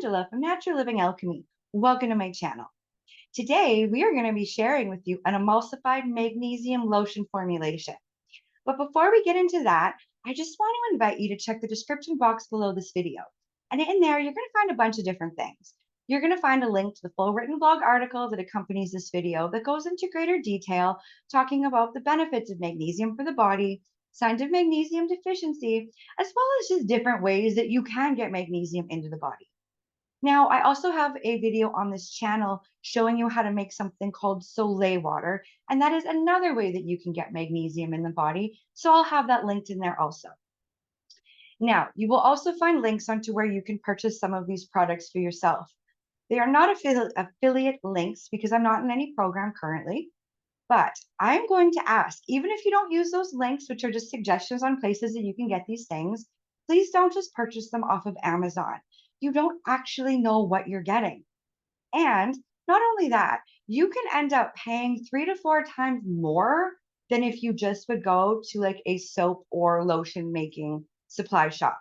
Angela from Natural Living Alchemy. Welcome to my channel. Today, we are going to be sharing with you an emulsified magnesium lotion formulation. But before we get into that, I just want to invite you to check the description box below this video. And in there, you're going to find a bunch of different things. You're going to find a link to the full written blog article that accompanies this video that goes into greater detail, talking about the benefits of magnesium for the body, signs of magnesium deficiency, as well as just different ways that you can get magnesium into the body. Now, I also have a video on this channel showing you how to make something called Soleil water, and that is another way that you can get magnesium in the body. So I'll have that linked in there also. Now, you will also find links onto where you can purchase some of these products for yourself. They are not affiliate links because I'm not in any program currently, but I'm going to ask, even if you don't use those links, which are just suggestions on places that you can get these things, please don't just purchase them off of Amazon. You don't actually know what you're getting. And not only that, you can end up paying 3 to 4 times more than if you just would go to like a soap or lotion making supply shop.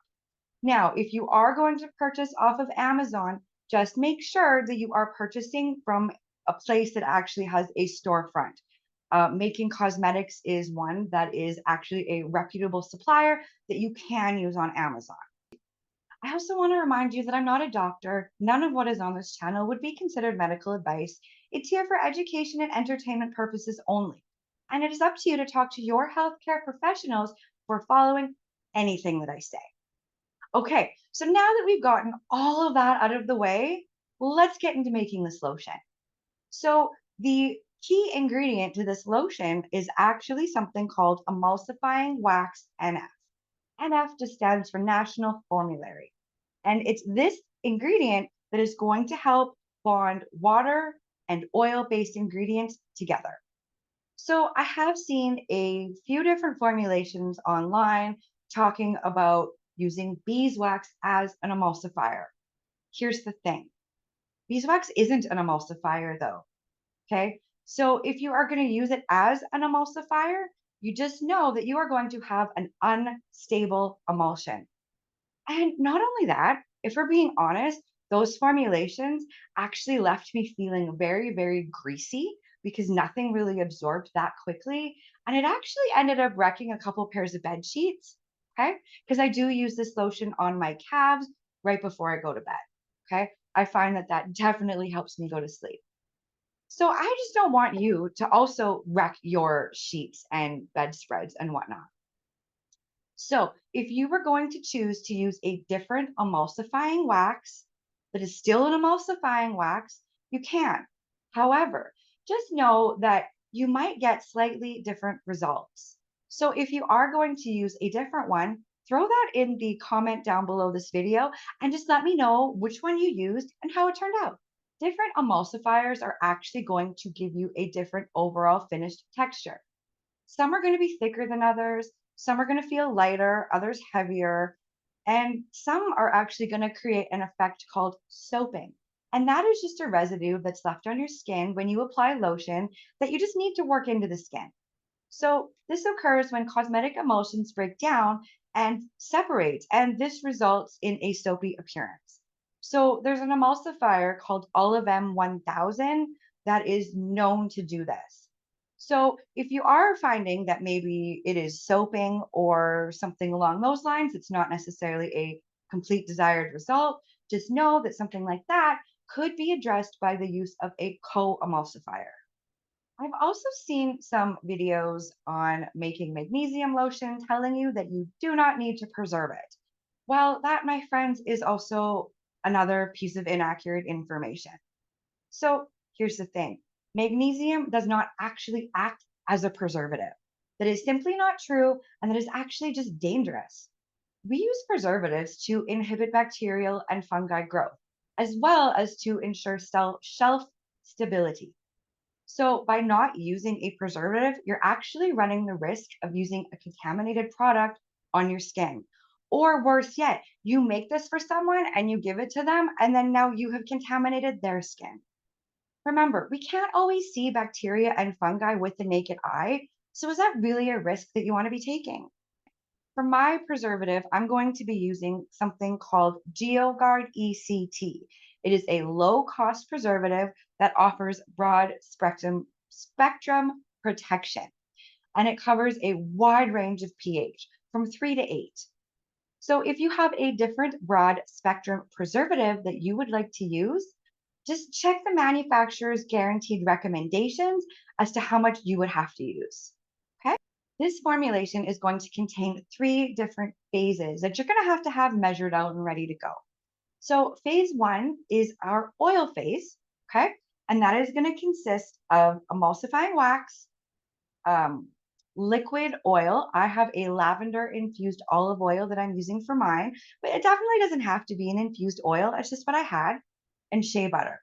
Now, if you are going to purchase off of Amazon, just make sure that you are purchasing from a place that actually has a storefront. Making Cosmetics is one that is actually a reputable supplier that you can use on Amazon. I also want to remind you that I'm not a doctor. None of what is on this channel would be considered medical advice. It's here for education and entertainment purposes only. And it is up to you to talk to your healthcare professionals for following anything that I say. Okay, so now that we've gotten all of that out of the way, let's get into making this lotion. So the key ingredient to this lotion is actually something called emulsifying wax NF. NF just stands for National Formulary. And it's this ingredient that is going to help bond water and oil-based ingredients together. So I have seen a few different formulations online talking about using beeswax as an emulsifier. Here's the thing. Beeswax isn't an emulsifier though, okay? So if you are going to use it as an emulsifier, you just know that you are going to have an unstable emulsion. And not only that, if we're being honest, those formulations actually left me feeling very, very greasy because nothing really absorbed that quickly. And it actually ended up wrecking a couple pairs of bed sheets. Okay. Because I do use this lotion on my calves right before I go to bed. Okay. I find that that definitely helps me go to sleep. So I just don't want you to also wreck your sheets and bedspreads and whatnot. So if you were going to choose to use a different emulsifying wax that is still an emulsifying wax, you can. However, just know that you might get slightly different results. So if you are going to use a different one, throw that in the comment down below this video and just let me know which one you used and how it turned out. Different emulsifiers are actually going to give you a different overall finished texture. Some are going to be thicker than others. Some are going to feel lighter, others heavier. And some are actually going to create an effect called soaping. And that is just a residue that's left on your skin when you apply lotion that you just need to work into the skin. So this occurs when cosmetic emulsions break down and separate, and this results in a soapy appearance. So there's an emulsifier called Olivem 1000 that is known to do this. So if you are finding that maybe it is soaping or something along those lines, it's not necessarily a complete desired result, just know that something like that could be addressed by the use of a co-emulsifier. I've also seen some videos on making magnesium lotion telling you that you do not need to preserve it. Well, that, my friends, is also another piece of inaccurate information. So here's the thing. Magnesium does not actually act as a preservative. That is simply not true, and that is actually just dangerous. We use preservatives to inhibit bacterial and fungi growth, as well as to ensure shelf stability. So by not using a preservative, you're actually running the risk of using a contaminated product on your skin. Or worse yet, you make this for someone and you give it to them, and then now you have contaminated their skin. Remember, we can't always see bacteria and fungi with the naked eye. So is that really a risk that you want to be taking? For my preservative, I'm going to be using something called GeoGuard ECT. It is a low cost preservative that offers broad spectrum protection, and it covers a wide range of pH from 3 to 8. So if you have a different broad spectrum preservative that you would like to use, just check the manufacturer's guaranteed recommendations as to how much you would have to use. Okay. This formulation is going to contain three different phases that you're going to have measured out and ready to go. So phase one is our oil phase. Okay. And that is going to consist of emulsifying wax, um, liquid oil. I have a lavender infused olive oil that I'm using for mine, but it definitely doesn't have to be an infused oil. It's just what I had, and shea butter.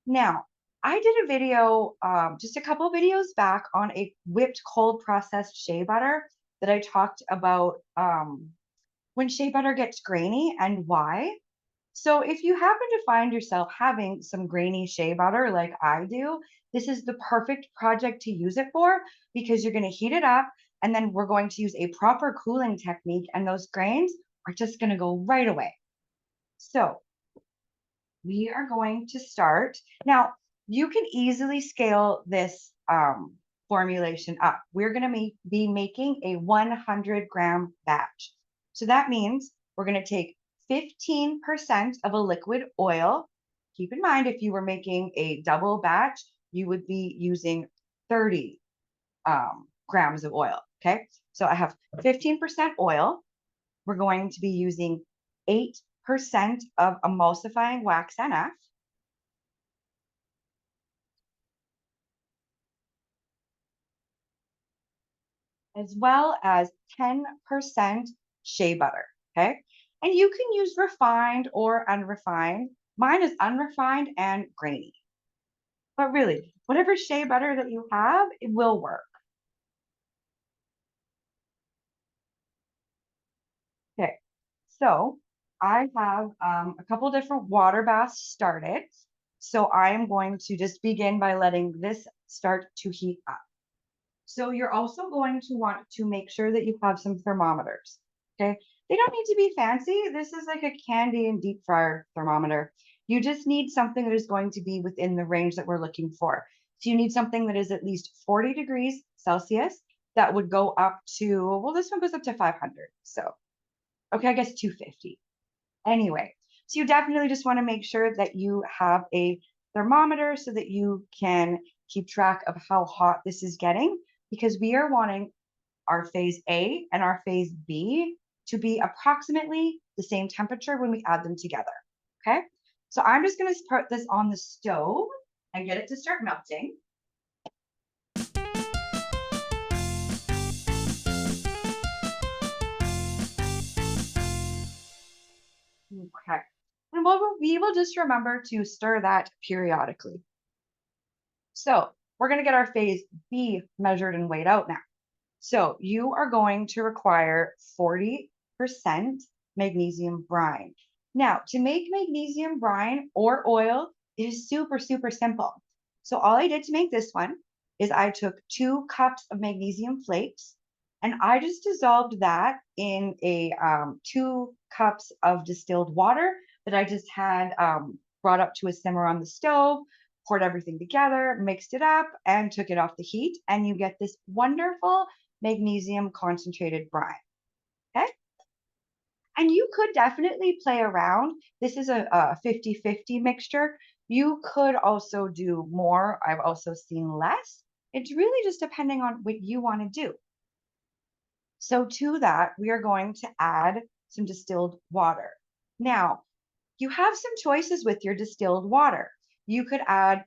Now, I did a video just a couple of videos back on a whipped cold processed shea butter that I talked about when shea butter gets grainy and why. So if you happen to find yourself having some grainy shea butter like I do, this is the perfect project to use it for because you're going to heat it up and then we're going to use a proper cooling technique and those grains are just going to go right away. So we are going to start. Now, you can easily scale this formulation up. We're going to be making a 100-gram batch. So that means we're going to take 15% of a liquid oil. Keep in mind, if you were making a double batch, you would be using 30 grams of oil. Okay. So I have 15% oil. We're going to be using 8% of emulsifying wax NF, as well as 10% shea butter. Okay. And you can use refined or unrefined. Mine is unrefined and grainy. But really, whatever shea butter that you have, it will work. Okay. So I have a couple different water baths started. So I am going to just begin by letting this start to heat up. So you're also going to want to make sure that you have some thermometers. Okay. They don't need to be fancy. This is like a candy and deep fryer thermometer. You just need something that is going to be within the range that we're looking for. So you need something that is at least 40 degrees Celsius that would go up to, well, this one goes up to 500. So, okay, I guess 250. Anyway, so you definitely just want to make sure that you have a thermometer so that you can keep track of how hot this is getting because we are wanting our phase A and our phase B to be approximately the same temperature when we add them together. Okay. So I'm just going to put this on the stove and get it to start melting. Okay. And we will just remember to stir that periodically. So we're going to get our phase B measured and weighed out now. So you are going to require 40% magnesium brine. Now, to make magnesium brine or oil, it is super, super simple. So all I did to make this one is I took 2 cups of magnesium flakes and I just dissolved that in a 2 cups of distilled water that I just had brought up to a simmer on the stove, poured everything together, mixed it up, and took it off the heat. And you get this wonderful magnesium concentrated brine. Okay. And you could definitely play around. This is a 50-50 mixture. You could also do more. I've also seen less. It's really just depending on what you want to do. So to that, we are going to add some distilled water. Now, you have some choices with your distilled water. You could add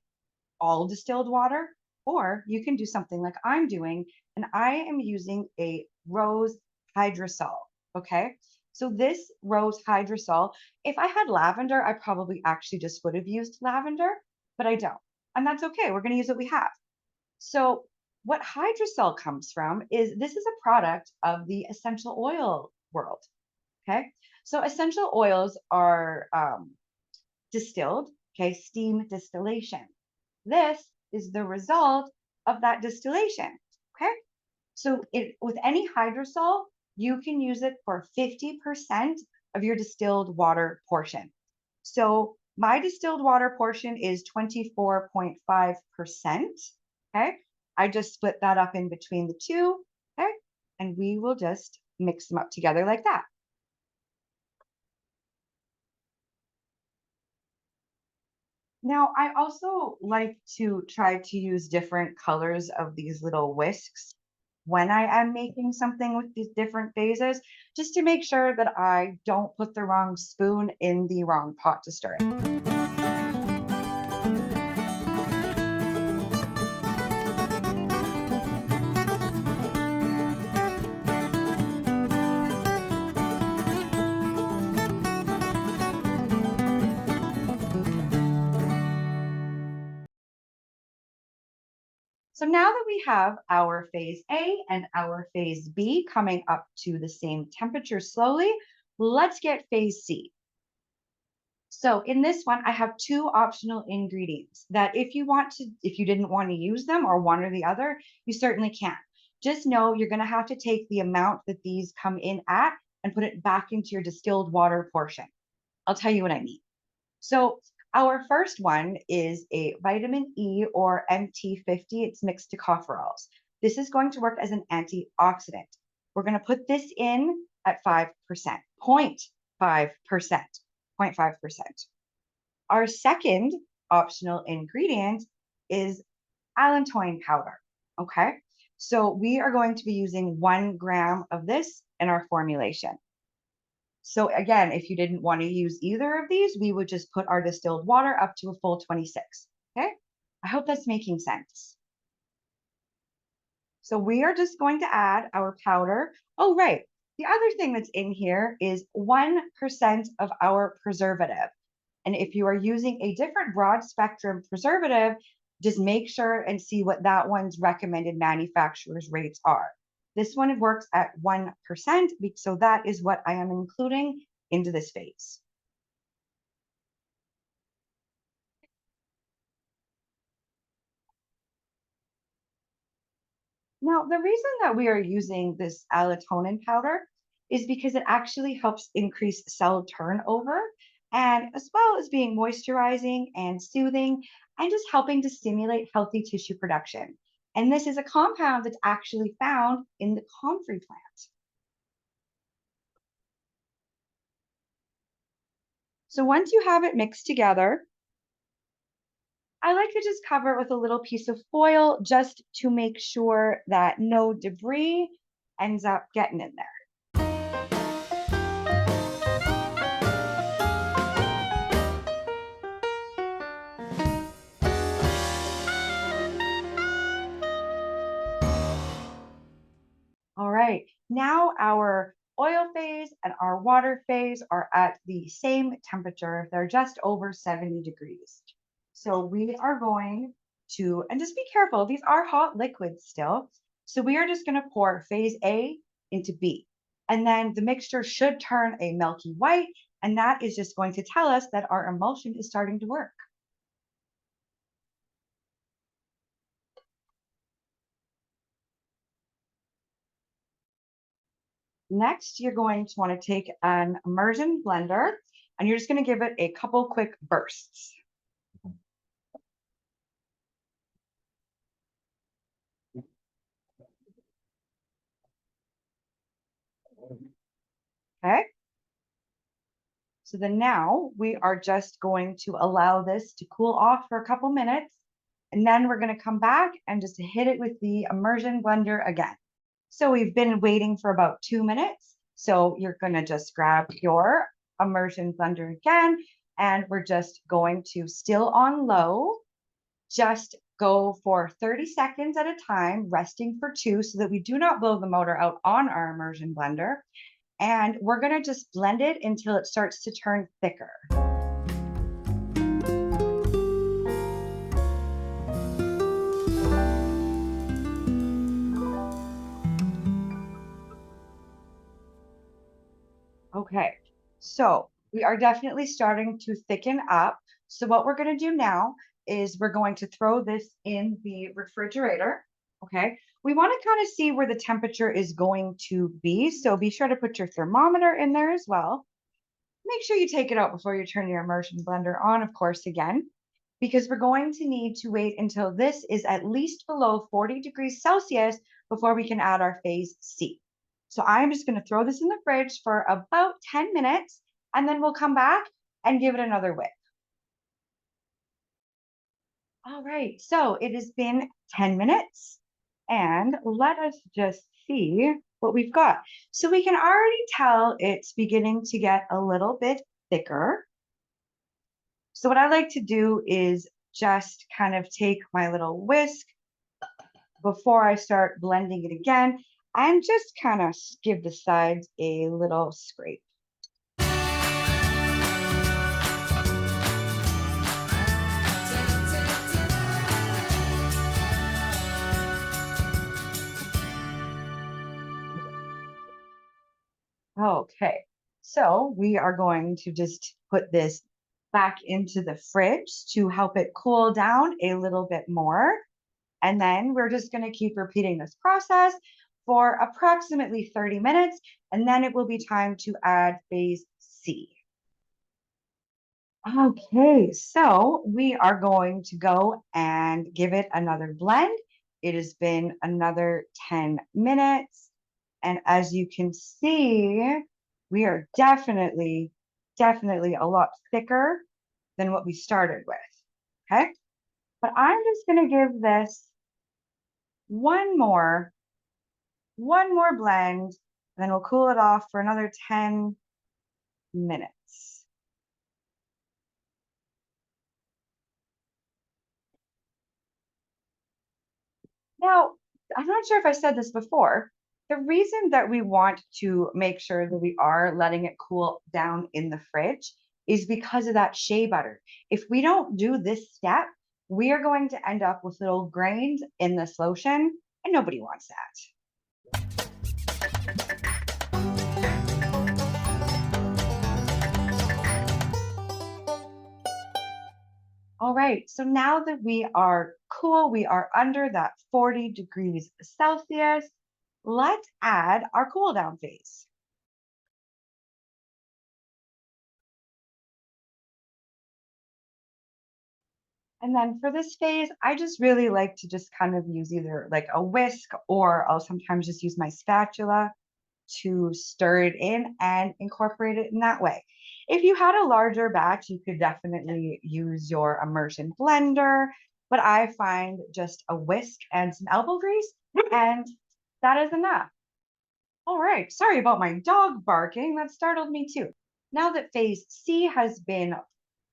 all distilled water, or you can do something like I'm doing, and I am using a rose hydrosol. Okay. So this rose hydrosol, if I had lavender, I probably actually just would have used lavender, but I don't. And that's okay. We're going to use what we have. So what hydrosol comes from is this is a product of the essential oil world. Okay. So essential oils are distilled, okay, steam distillation. This is the result of that distillation. Okay. So with any hydrosol, you can use it for 50% of your distilled water portion. So my distilled water portion is 24.5%. Okay. I just split that up in between the two. Okay. And we will just mix them up together like that. Now, I also like to try to use different colors of these little whisks when I am making something with these different phases, just to make sure that I don't put the wrong spoon in the wrong pot to stir it. So now that we have our phase A and our phase B coming up to the same temperature slowly, let's get phase C. So in this one, I have two optional ingredients that if you didn't want to use them or one or the other, you certainly can. Just know you're going to have to take the amount that these come in at and put it back into your distilled water portion. I'll tell you what I mean. So our first one is a vitamin E or MT50. It's mixed tocopherols. This is going to work as an antioxidant. We're going to put this in at 5%, 0.5%, 0.5%. Our second optional ingredient is allantoin powder. Okay. So we are going to be using 1 gram of this in our formulation. So again, if you didn't want to use either of these, we would just put our distilled water up to a full 26. Okay. I hope that's making sense. So we are just going to add our powder. Oh, right. The other thing that's in here is 1% of our preservative. And if you are using a different broad spectrum preservative, just make sure and see what that one's recommended manufacturer's rates are. This one works at 1%, so that is what I am including into this phase. Now, the reason that we are using this allantoin powder is because it actually helps increase cell turnover and as well as being moisturizing and soothing and just helping to stimulate healthy tissue production. And this is a compound that's actually found in the comfrey plant. So once you have it mixed together, I like to just cover it with a little piece of foil just to make sure that no debris ends up getting in there. All right, now our oil phase and our water phase are at the same temperature. They're just over 70 degrees. So we are going to, and just be careful, these are hot liquids still. So we are just going to pour phase A into B. And then the mixture should turn a milky white. And that is just going to tell us that our emulsion is starting to work. Next, you're going to want to take an immersion blender and you're just going to give it a couple quick bursts. Okay. So then now we are just going to allow this to cool off for a couple minutes. And then we're going to come back and just hit it with the immersion blender again. So we've been waiting for about 2 minutes. So you're going to just grab your immersion blender again. And we're just going to, still on low, just go for 30 seconds at a time, resting for 2 so that we do not blow the motor out on our immersion blender. And we're going to just blend it until it starts to turn thicker. Okay, so we are definitely starting to thicken up. So what we're going to do now is we're going to throw this in the refrigerator Okay. We want to kind of see where the temperature is going to be. So be sure to put your thermometer in there as well. Make sure you take it out before you turn your immersion blender on, of course, again, because we're going to need to wait until this is at least below 40 degrees Celsius before we can add our phase C. So I'm just going to throw this in the fridge for about 10 minutes, and then we'll come back and give it another whip. All right, so it has been 10 minutes, and let us just see what we've got. So we can already tell it's beginning to get a little bit thicker. So what I like to do is just kind of take my little whisk before I start blending it again and just kind of give the sides a little scrape. Okay, so we are going to just put this back into the fridge to help it cool down a little bit more. And then we're just going to keep repeating this process for approximately 30 minutes. And then it will be time to add phase C. Okay, so we are going to go and give it another blend. It has been another 10 minutes. And as you can see, we are definitely a lot thicker than what we started with. Okay, but I'm just going to give this one more one more blend, then we'll cool it off for another 10 minutes. Now, I'm not sure if I said this before. The reason that we want to make sure that we are letting it cool down in the fridge is because of that shea butter. If we don't do this step, we are going to end up with little grains in this lotion, and nobody wants that. All right, so now that we are cool, we are under that 40 degrees Celsius, let's add our cool down phase. And then for this phase, I just really like to just kind of use either like a whisk or I'll sometimes just use my spatula to stir it in and incorporate it in that way. If you had a larger batch, you could definitely use your immersion blender, but I find just a whisk and some elbow grease, and that is enough. All right, sorry about my dog barking. That startled me too. Now that phase C has been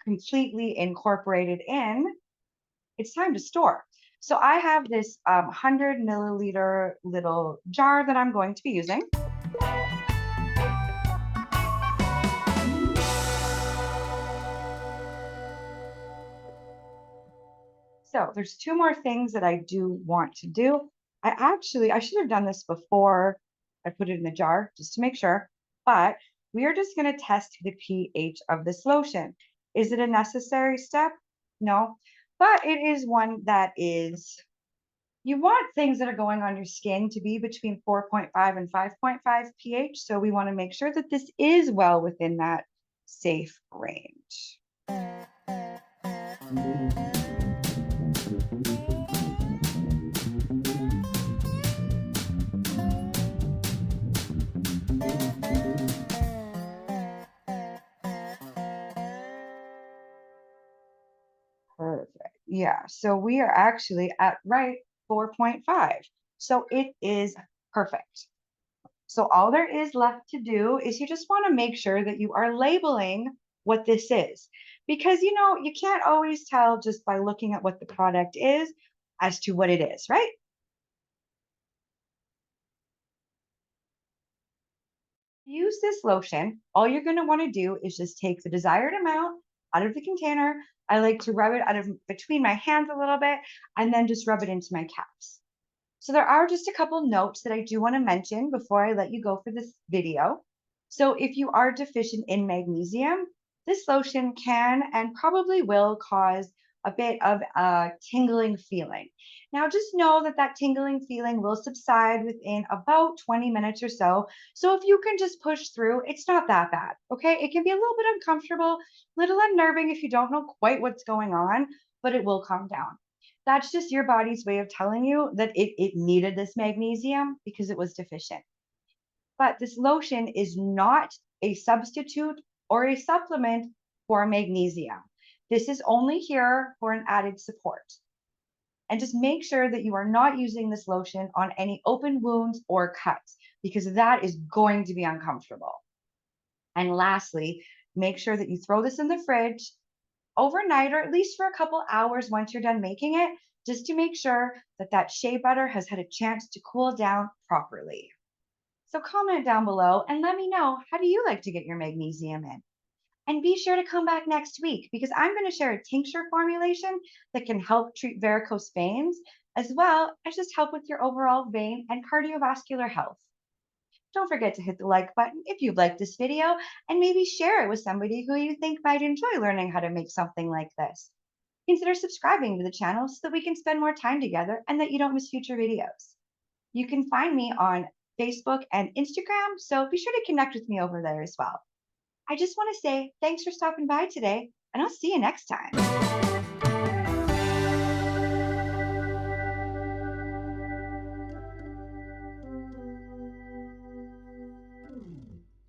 completely incorporated in, it's time to store. So I have this 100 milliliter little jar that I'm going to be using. So there's two more things that I do want to do. I should have done this before I put it in the jar just to make sure, but we are just going to test the pH of this lotion. Is it a necessary step? No, but it is one that is, you want things that are going on your skin to be between 4.5 and 5.5 pH. So we want to make sure that this is well within that safe range. Perfect. Yeah. So we are actually at right 4.5. So it is perfect. So all there is left to do is you just want to make sure that you are labeling what this is. Because you can't always tell just by looking at what the product is as to what it is, right? Use this lotion, all you're going to want to do is just take the desired amount out of the container. I like to rub it out of between my hands a little bit and then just rub it into my calves. So there are just a couple notes that I do want to mention before I let you go for this video. So if you are deficient in magnesium, this lotion can and probably will cause a bit of a tingling feeling. Now, just know that that tingling feeling will subside within about 20 minutes or so. So, if you can just push through, it's not that bad. Okay. It can be a little bit uncomfortable, a little unnerving if you don't know quite what's going on, but it will calm down. That's just your body's way of telling you that it needed this magnesium because it was deficient. But this lotion is not a substitute or a supplement for magnesium. This is only here for an added support. And just make sure that you are not using this lotion on any open wounds or cuts because that is going to be uncomfortable. And lastly, make sure that you throw this in the fridge overnight or at least for a couple hours once you're done making it, just to make sure that that shea butter has had a chance to cool down properly. So comment down below and let me know, how do you like to get your magnesium in? And be sure to come back next week because I'm going to share a tincture formulation that can help treat varicose veins as well as just help with your overall vein and cardiovascular health. Don't forget to hit the like button if you like this video and maybe share it with somebody who you think might enjoy learning how to make something like this. Consider subscribing to the channel so that we can spend more time together and that you don't miss future videos. You can find me on Facebook and Instagram, so be sure to connect with me over there as well. I just want to say thanks for stopping by today, and I'll see you next time.